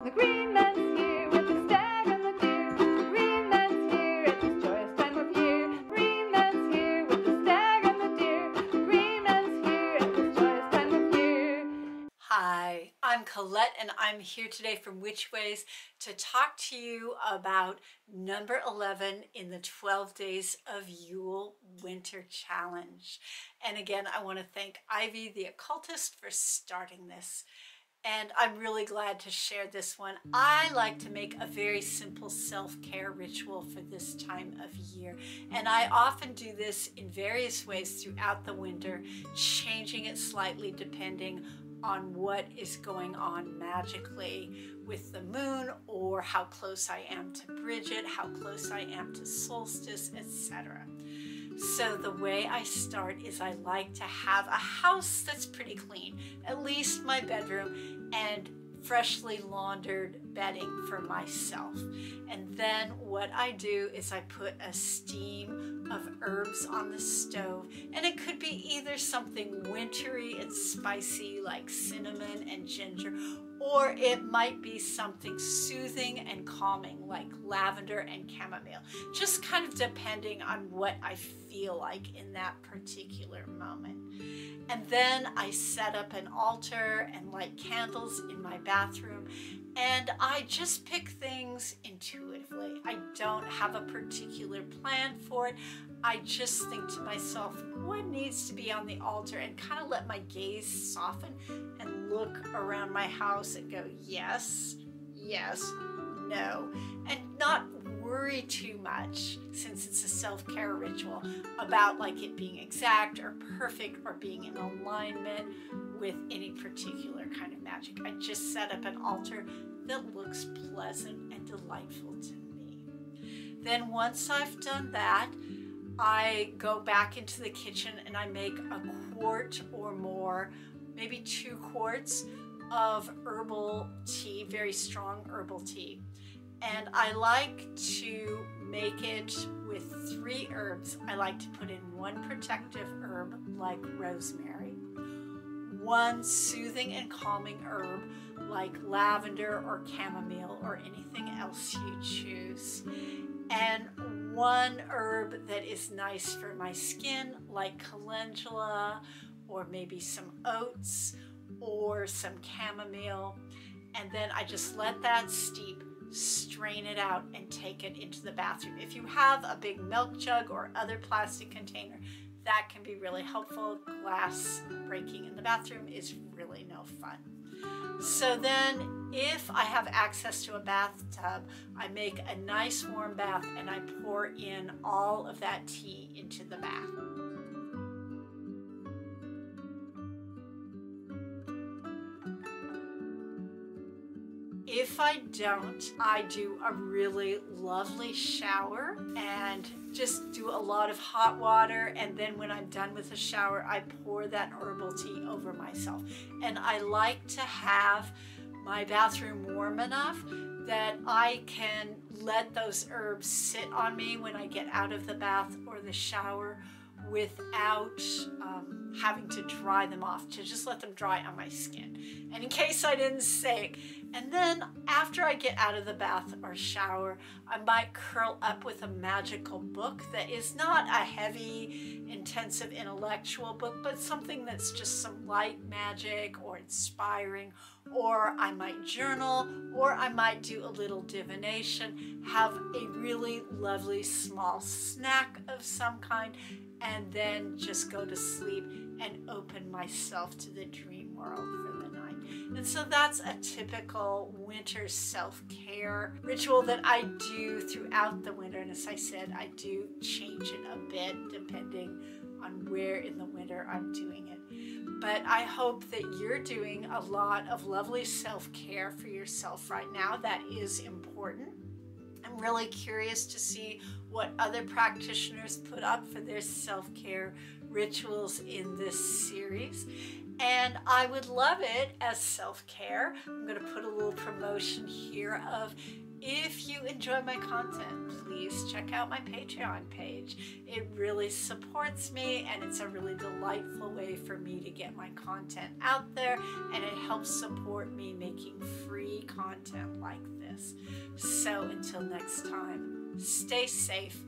The green man's here with the stag and the deer. The green man's here at this joyous time of year. The green man's here with the stag and the deer. The green man's here at this joyous time of year. Hi, I'm Colette and I'm here today from Witch Ways to talk to you about number 11 in the 12 Days of Yule Winter Challenge. And again, I want to thank Ivy the occultist for starting this. And I'm really glad to share this one. I like to make a very simple self-care ritual for this time of year. And I often do this in various ways throughout the winter, changing it slightly depending on what is going on magically with the moon, or how close I am to Bridget, how close I am to solstice, etc. So the way I start is I like to have a house that's pretty clean, at least my bedroom, and freshly laundered bedding for myself. And then what I do is I put a steam of herbs on the stove, and it could be either something wintry and spicy like cinnamon and ginger, or it might be something soothing and calming like lavender and chamomile, just kind of depending on what I feel like in that particular moment. And then I set up an altar and light candles in my bathroom, and I just pick things intuitively. I don't have a particular plan for it. I just think to myself, what needs to be on the altar, and kind of let my gaze soften and look around my house and go, yes, yes, no, and not worry too much, since it's a self-care ritual, about like it being exact or perfect or being in alignment with any particular kind of magic. I just set up an altar that looks pleasant and delightful to me. Then once I've done that, I go back into the kitchen and I make a quart or more, maybe 2 quarts of herbal tea, very strong herbal tea. And I like to make it with 3 herbs. I like to put in 1 protective herb like rosemary, 1 soothing and calming herb like lavender or chamomile or anything else you choose, and 1 herb that is nice for my skin like calendula, or maybe some oats or some chamomile. And then I just let that steep, strain it out, and take it into the bathroom. If you have a big milk jug or other plastic container, that can be really helpful. Glass breaking in the bathroom is really no fun. So then if I have access to a bathtub, I make a nice warm bath and I pour in all of that tea into the bath. If I don't, I do a really lovely shower and just do a lot of hot water, and then when I'm done with the shower, I pour that herbal tea over myself. And I like to have my bathroom warm enough that I can let those herbs sit on me when I get out of the bath or the shower without having to dry them off, to just let them dry on my skin. And in case I didn't say, and then after I get out of the bath or shower, I might curl up with a magical book that is not a heavy, intensive intellectual book, but something that's just some light magic or inspiring, or I might journal, or I might do a little divination, have a really lovely small snack of some kind, and then just go to sleep and open myself to the dream world for the night. And so that's a typical winter self-care ritual that I do throughout the winter. And as I said, I do change it a bit depending on where in the winter I'm doing it. But I hope that you're doing a lot of lovely self-care for yourself right now. That is important. I'm really curious to see what other practitioners put up for their self-care rituals in this series. And I would love it as self-care. I'm going to put a little promotion here of If you enjoy my content, please check out my Patreon page. It really supports me, and it's a really delightful way for me to get my content out there, and it helps support me making free content like this. So until next time, stay safe,